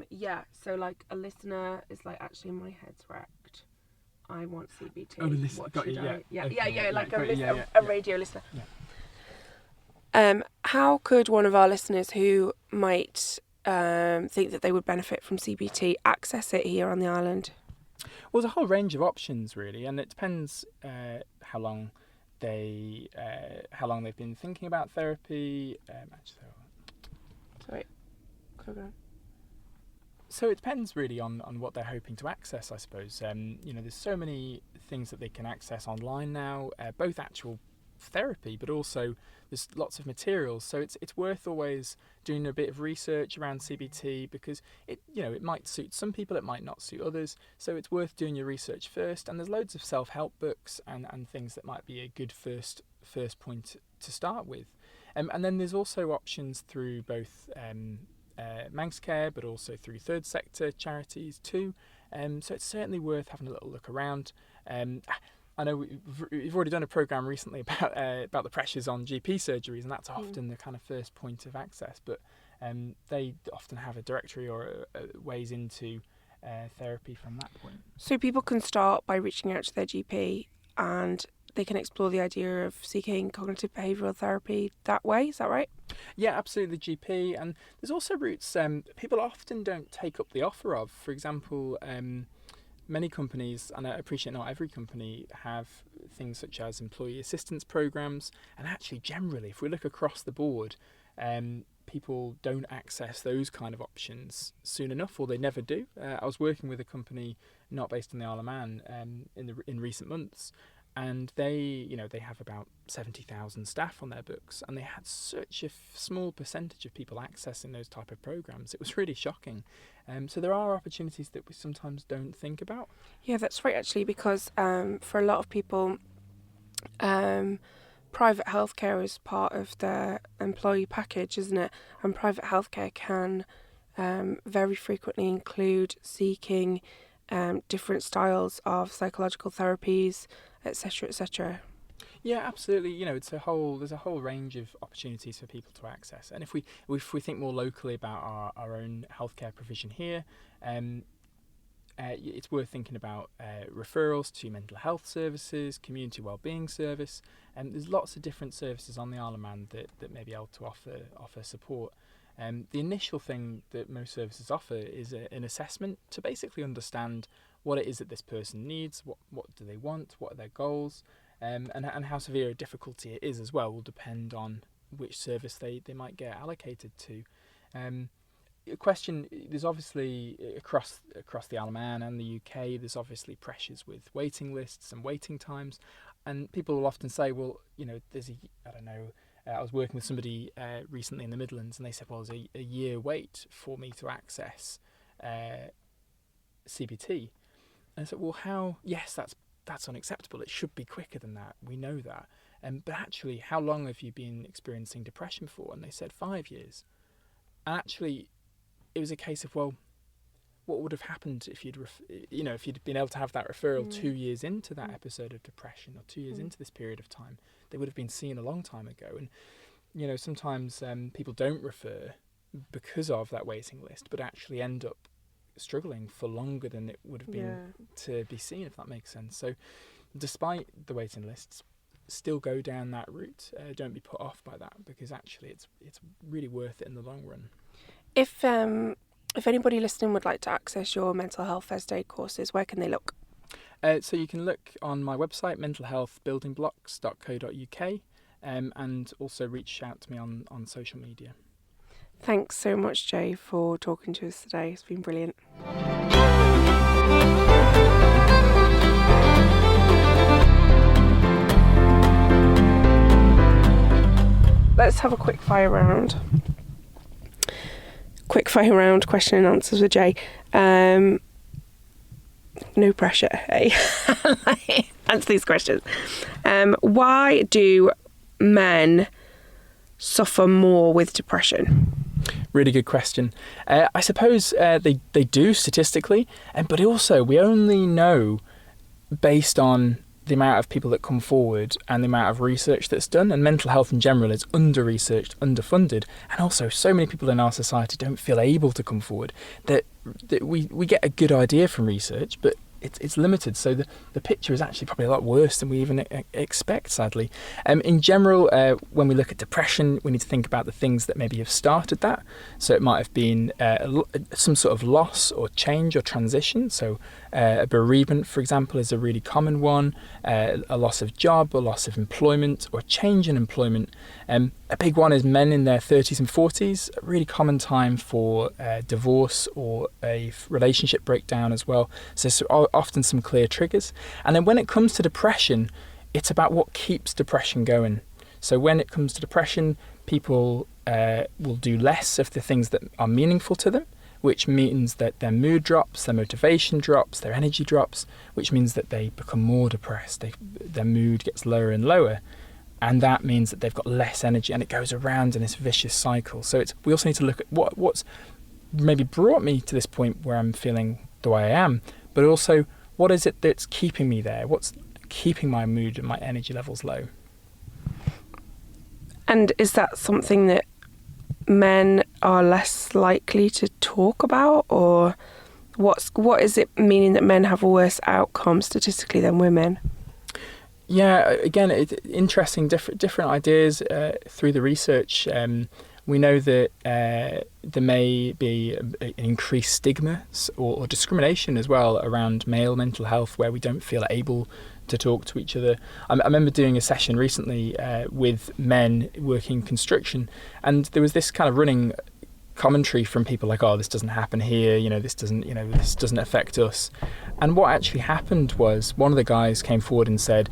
Yeah, so like a listener is like, actually my head's wrecked, I want CBT. Oh, the listener. What Got should you, I? yeah. Like Okay, a radio listener. Yeah. How could one of our listeners who might think that they would benefit from CBT access it here on the island? Well, there's a whole range of options really, and it depends how long they've been thinking about therapy. Sorry. So it depends really on what they're hoping to access, I suppose. There's so many things that they can access online now, both actual therapy, but also there's lots of materials. So it's worth always doing a bit of research around CBT, because it might suit some people, it might not suit others. So it's worth doing your research first. And there's loads of self-help books and things that might be a good first point to start with. And then there's also options through both Manx Care, but also through third sector charities too. So it's certainly worth having a little look around. I know we've already done a programme recently about the pressures on GP surgeries, and that's often the kind of first point of access. But they often have a directory or ways into therapy from that point. So people can start by reaching out to their GP, and they can explore the idea of seeking cognitive behavioural therapy that way. Is that right? Yeah, absolutely, the GP. And there's also routes people often don't take up the offer of. For example, many companies, and I appreciate not every company, have things such as employee assistance programs. And actually, generally, if we look across the board, people don't access those kind of options soon enough, or they never do. I was working with a company not based on the Isle of Man in recent months, and they have about 70,000 staff on their books, and they had such a small percentage of people accessing those type of programs. It was really shocking. So there are opportunities that we sometimes don't think about. Yeah, that's right, actually, because for a lot of people, private healthcare is part of their employee package, isn't it? And private healthcare can very frequently include seeking different styles of psychological therapies, etc., etc. Yeah, absolutely. You know, there's a whole range of opportunities for people to access. And if we think more locally about our own healthcare provision here, it's worth thinking about referrals to mental health services, community wellbeing service, and there's lots of different services on the Isle of Man that may be able to offer support. The initial thing that most services offer is an assessment to basically understand what it is that this person needs, what do they want, what are their goals, and how severe a difficulty it is as well will depend on which service they might get allocated to. A question, there's obviously across the Isle of Man and the UK, there's obviously pressures with waiting lists and waiting times, and people will often say, well, you know, I was working with somebody recently in the Midlands, and they said, well, there's a year wait for me to access CBT. And I said, well, how? Yes, that's unacceptable. It should be quicker than that. We know that. But actually, how long have you been experiencing depression for? And they said 5 years. And actually, it was a case of, well, what would have happened if you'd been able to have that referral 2 years into that episode of depression, or 2 years into this period of time? They would have been seen a long time ago. And, you know, sometimes people don't refer because of that waiting list, but actually end up struggling for longer than it would have been to be seen, if that makes sense. So despite the waiting lists, still go down that route. Don't be put off by that, because actually it's really worth it in the long run. If anybody listening would like to access your mental health first aid courses, where can they look? So you can look on my website, mentalhealthbuildingblocks.co.uk, and also reach out to me on social media. Thanks so much, Jay, for talking to us today. It's been brilliant. Let's have a quick fire round. Question and answers with Jay. No pressure, hey? Answer these questions. Why do men suffer more with depression? Really good question. I suppose they do statistically, but also we only know based on the amount of people that come forward and the amount of research that's done, and mental health in general is under-researched, underfunded, and also so many people in our society don't feel able to come forward that we get a good idea from research, but it's limited, so the picture is actually probably a lot worse than we even expect, sadly. In general, when we look at depression, we need to think about the things that maybe have started that. So it might have been some sort of loss or change or transition. So a bereavement, for example, is a really common one. A loss of job, a loss of employment, or change in employment. A big one is men in their 30s and 40s, a really common time for divorce or a relationship breakdown as well. So often some clear triggers. And then when it comes to depression, it's about what keeps depression going. So when it comes to depression, people will do less of the things that are meaningful to them, which means that their mood drops, their motivation drops, their energy drops, which means that they become more depressed. Their mood gets lower and lower. And that means that they've got less energy, and it goes around in this vicious cycle. So we also need to look at what's maybe brought me to this point where I'm feeling the way I am, but also what is it that's keeping me there? What's keeping my mood and my energy levels low? And is that something that men are less likely to talk about, or what is it meaning that men have a worse outcome statistically than women? Yeah, again, interesting, different ideas through the research. We know that there may be an increased stigma or discrimination as well around male mental health, where we don't feel able to talk to each other. I remember doing a session recently with men working construction, and there was this kind of running commentary from people like, oh, this doesn't happen here, this doesn't affect us. And what actually happened was one of the guys came forward and said,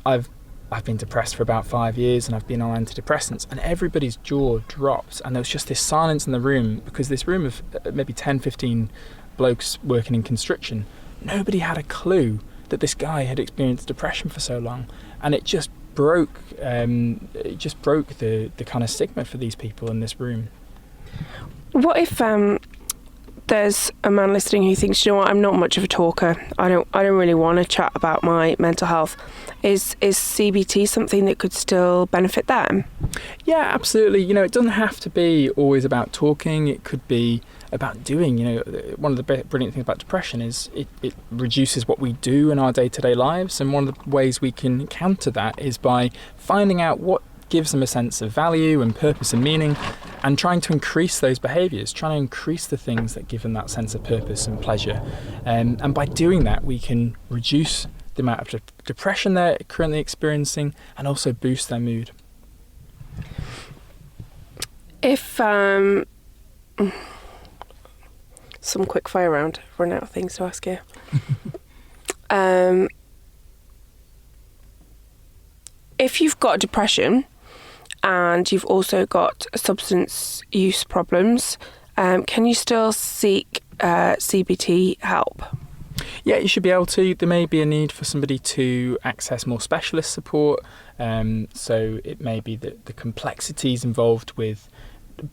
I've been depressed for about 5 years and I've been on antidepressants, and everybody's jaw dropped, and there was just this silence in the room, because this room of maybe 10, 15 blokes working in construction, nobody had a clue that this guy had experienced depression for so long, and it just broke the kind of stigma for these people in this room. What if there's a man listening who thinks, you know what, I'm not much of a talker. I don't really want to chat about my mental health. Is CBT something that could still benefit them? Yeah, absolutely. You know, it doesn't have to be always about talking. It could be about doing. You know, one of the brilliant things about depression is it reduces what we do in our day-to-day lives, and one of the ways we can counter that is by finding out what gives them a sense of value and purpose and meaning, and trying to increase those behaviours, trying to increase the things that give them that sense of purpose and pleasure. And by doing that, we can reduce the amount of depression they're currently experiencing and also boost their mood. If some quick fire round, run out of things to ask you. If you've got depression and you've also got substance use problems, can you still seek CBT help? Yeah, you should be able to. There may be a need for somebody to access more specialist support. So it may be that the complexities involved with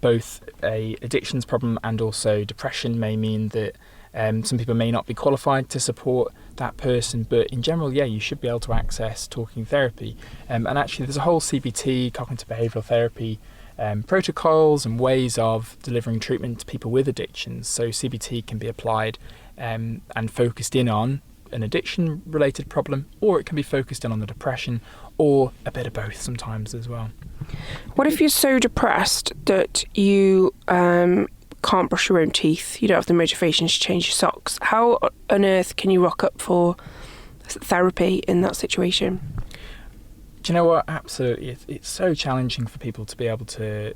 both a addictions problem and also depression may mean that some people may not be qualified to support that person, but in general, yeah, you should be able to access talking therapy. And actually, there's a whole CBT, cognitive behavioural therapy, protocols and ways of delivering treatment to people with addictions. So CBT can be applied and focused in on an addiction-related problem, or it can be focused in on the depression, or a bit of both sometimes as well. What if you're so depressed that you can't brush your own teeth, you don't have the motivation to change your socks? How on earth can you rock up for therapy in that situation? Do you know what? Absolutely, it's so challenging for people to be able to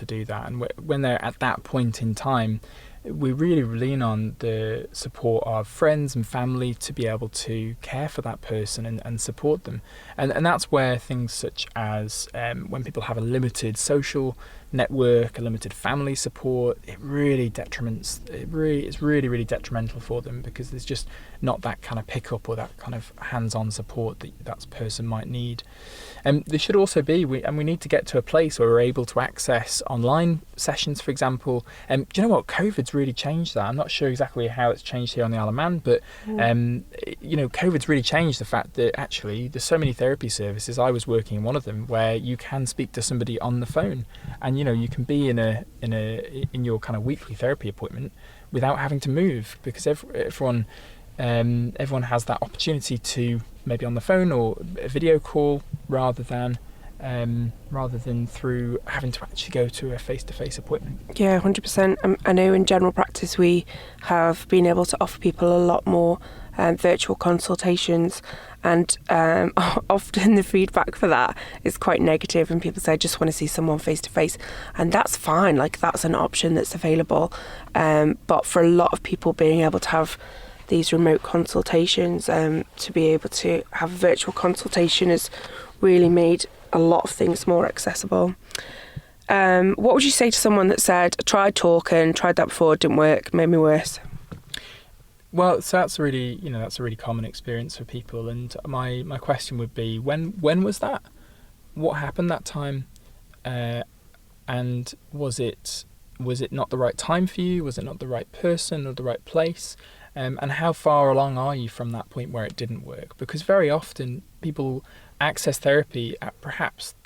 do that, and when they're at that point in time, we really lean on the support of friends and family to be able to care for that person and support them. And that's where things such as when people have a limited social network, a limited family support, it's really detrimental for them, because there's just not that kind of pickup or that kind of hands-on support that person might need. And there should also be, we need to get to a place where we're able to access online sessions, for example. Do you know what? COVID's really changed that. I'm not sure exactly how it's changed here on the Isle of Man, but COVID's really changed the fact that actually there's so many therapy services. I was working in one of them where you can speak to somebody on the phone, and you can be in your kind of weekly therapy appointment without having to move, because everyone has that opportunity to maybe on the phone or a video call rather than through having to actually go to a face-to-face appointment. Yeah, 100%. I know in general practice we have been able to offer people a lot more virtual consultations, and often the feedback for that is quite negative, and people say, I just want to see someone face-to-face, and that's fine, like that's an option that's available. But for a lot of people, being able to have these remote consultations, to be able to have a virtual consultation has really made a lot of things more accessible. What would you say to someone that said, I tried talking, tried that before, it didn't work, made me worse? Well, so that's a really common experience for people, and my question would be, when was that? What happened that time? And was it not the right time for you? Was it not the right person or the right place? And how far along are you from that point where it didn't work? Because very often people access therapy at perhaps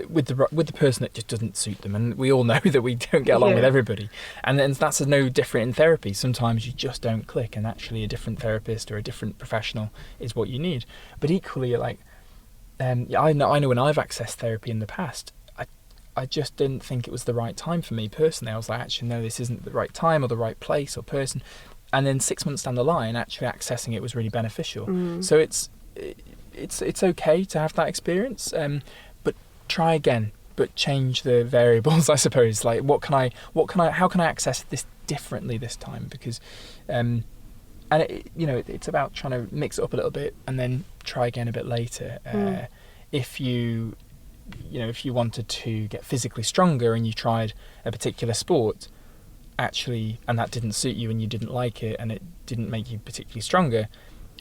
with the person that just doesn't suit them, and we all know that we don't get along with everybody, and then that's no different in therapy. Sometimes you just don't click, and actually a different therapist or a different professional is what you need. But equally, like I know when I've accessed therapy in the past, I just didn't think it was the right time for me personally. I was like, actually no, this isn't the right time or the right place or person. And then 6 months down the line, actually accessing it was really beneficial. So it's okay to have that experience, but try again, but change the variables, I suppose. Like, how can I access this differently this time? Because, and it's about trying to mix it up a little bit and then try again a bit later. If you wanted to get physically stronger and you tried a particular sport, actually, and that didn't suit you and you didn't like it and it didn't make you particularly stronger,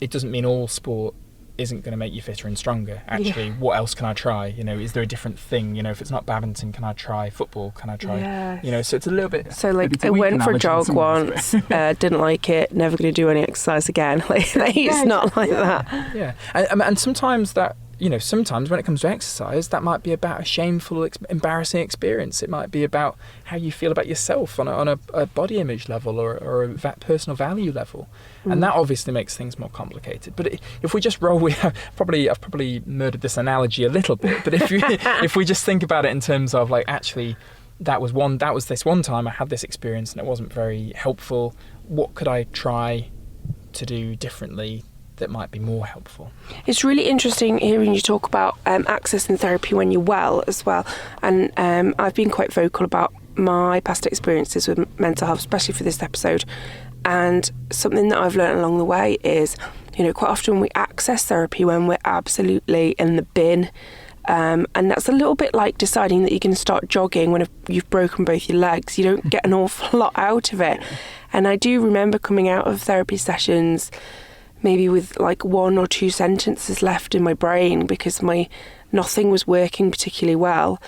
it doesn't mean all sport isn't going to make you fitter and stronger. Actually, what else can I try? Is there a different thing? If it's not badminton, can I try football? Can I try? So it's a little bit. So I went for a jog once, didn't like it. Never going to do any exercise again. It's not like that. Yeah, and sometimes that. Sometimes when it comes to exercise, that might be about a shameful, embarrassing experience. It might be about how you feel about yourself on a body image level or a personal value level. And that obviously makes things more complicated. But if we just roll with, I've probably murdered this analogy a little bit, but if we just think about it in terms of actually, that was this one time I had this experience and it wasn't very helpful. What could I try to do differently that might be more helpful? It's really interesting hearing you talk about accessing therapy when you're well as well. And I've been quite vocal about my past experiences with mental health, especially for this episode. And something that I've learned along the way is, quite often we access therapy when we're absolutely in the bin. And that's a little bit like deciding that you're going to start jogging when you've broken both your legs. You don't get an awful lot out of it. And I do remember coming out of therapy sessions maybe with 1 or 2 sentences left in my brain because nothing was working particularly well.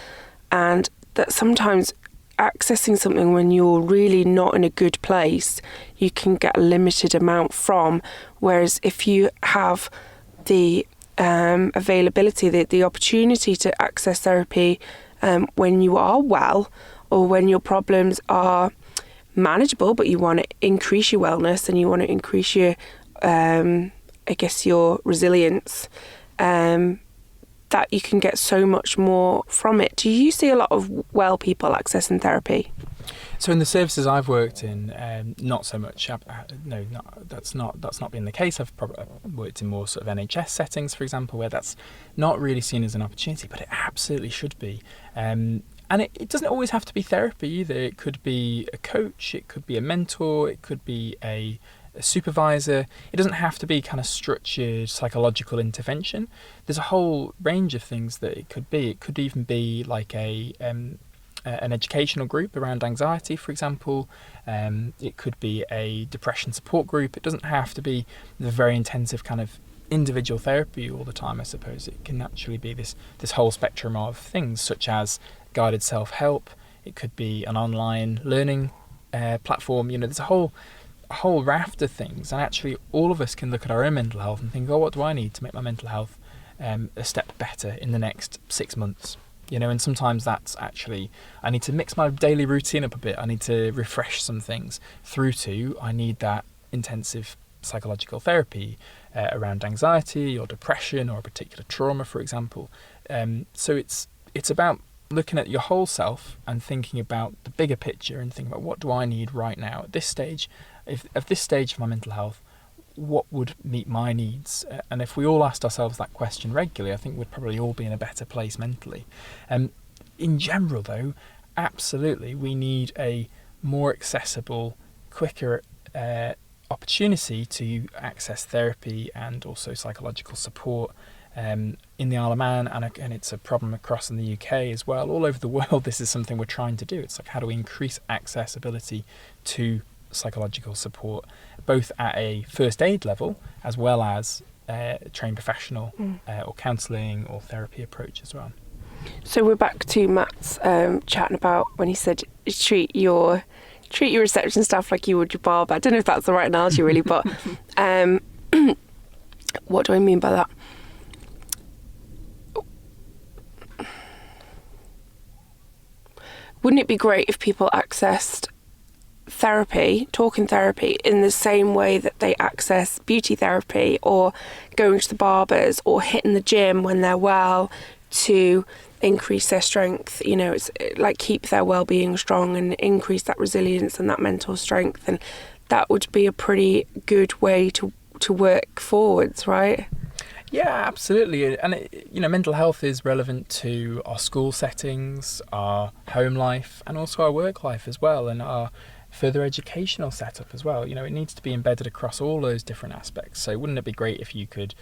And that sometimes accessing something when you're really not in a good place, you can get a limited amount from. Whereas if you have the availability, the opportunity to access therapy when you are well, or when your problems are manageable, but you want to increase your wellness and you want to increase your your resilience, that you can get so much more from it. Do you see a lot of well people accessing therapy? So in the services I've worked in, not so much. That's not been the case. I've probably worked in more sort of NHS settings, for example, where that's not really seen as an opportunity, but it absolutely should be. And it doesn't always have to be therapy either. It could be a coach, it could be a mentor, it could be a supervisor. It doesn't have to be kind of structured psychological intervention. There's a whole range of things that it could be. It could even be like an educational group around anxiety, for example. It could be a depression support group. It doesn't have to be the very intensive kind of individual therapy all the time, I suppose. It can actually be this whole spectrum of things, such as guided self-help. It could be an online learning platform. There's a whole raft of things, and actually all of us can look at our own mental health and think, what do I need to make my mental health a step better in the next 6 months? And sometimes that's actually, I need to mix my daily routine up a bit, I need to refresh some things, through to I need that intensive psychological therapy around anxiety or depression or a particular trauma, for example. So it's about looking at your whole self and thinking about the bigger picture and thinking about, what do I need right now at this stage? At this stage of my mental health, what would meet my needs? And if we all asked ourselves that question regularly, I think we'd probably all be in a better place mentally. In general, though, absolutely, we need a more accessible, quicker opportunity to access therapy and also psychological support in the Isle of Man, and it's a problem across in the UK as well. All over the world, this is something we're trying to do. It's how do we increase accessibility to psychological support, both at a first aid level as well as a trained professional or counselling or therapy approach as well. So we're back to Matt's chatting about when he said treat your reception staff like you would your barber. I don't know if that's the right analogy really, but what do I mean by that? Wouldn't it be great if people accessed talking therapy, in the same way that they access beauty therapy or going to the barbers or hitting the gym when they're well to increase their strength? It's like keep their well-being strong and increase that resilience and that mental strength, and that would be a pretty good way to work forwards, right? Yeah, absolutely. And mental health is relevant to our school settings, our home life, and also our work life as well, and our further educational setup as well. It needs to be embedded across all those different aspects. So wouldn't it be great if you could,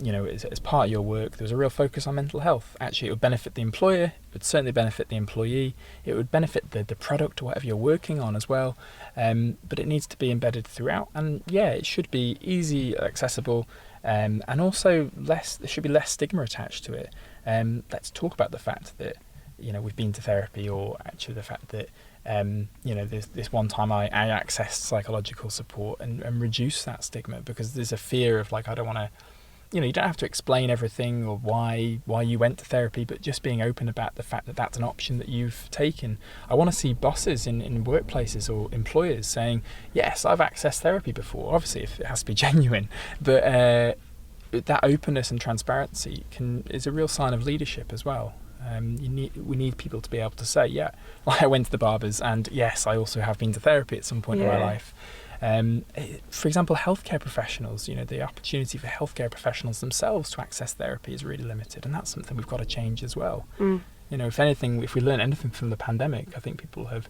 as part of your work, there was a real focus on mental health? Actually, it would benefit the employer, it would certainly benefit the employee, it would benefit the product or whatever you're working on as well. But it needs to be embedded throughout. And yeah, it should be easy, accessible, And also there should be less stigma attached to it. Let's talk about the fact that, we've been to therapy, or actually the fact that, this one time I accessed psychological support and reduce that stigma, because there's a fear of I don't want to, you don't have to explain everything or why you went to therapy, but just being open about the fact that that's an option that you've taken. I want to see bosses in workplaces or employers saying, yes, I've accessed therapy before. Obviously, if it has to be genuine, but that openness and transparency is a real sign of leadership as well. We need people to be able to say, yeah, I went to the barbers, and yes, I also have been to therapy at some point in my life. For example, healthcare professionals, the opportunity for healthcare professionals themselves to access therapy is really limited, and that's something we've got to change as well. If anything, if we learn anything from the pandemic, I think people have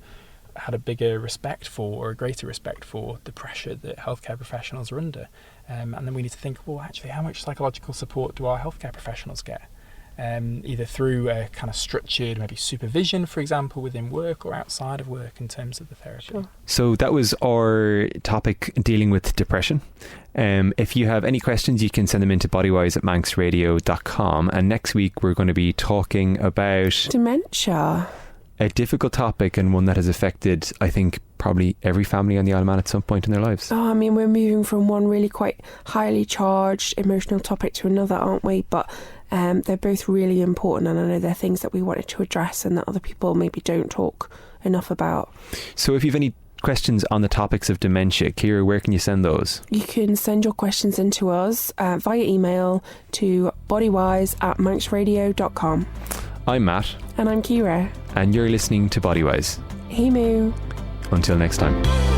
had a bigger respect for, or a greater respect for, the pressure that healthcare professionals are under. And then we need to think, well, actually, how much psychological support do our healthcare professionals get? Either through a kind of structured, maybe supervision, for example, within work or outside of work in terms of the therapy. Sure. So that was our topic dealing with depression. If you have any questions, you can send them into bodywise@manxradio.com. And next week, we're going to be talking about dementia. A difficult topic, and one that has affected, I think, probably every family on the Isle of Man at some point in their lives. Oh, I mean, we're moving from one really quite highly charged emotional topic to another, aren't we? But they're both really important, and I know they're things that we wanted to address and that other people maybe don't talk enough about. So if you have any questions on the topics of dementia, Ciara, where can you send those? You can send your questions in to us via email to bodywise@manxradio.com. I'm Matt. And I'm Ciara. And you're listening to Bodywise. Hey Moo. Until next time.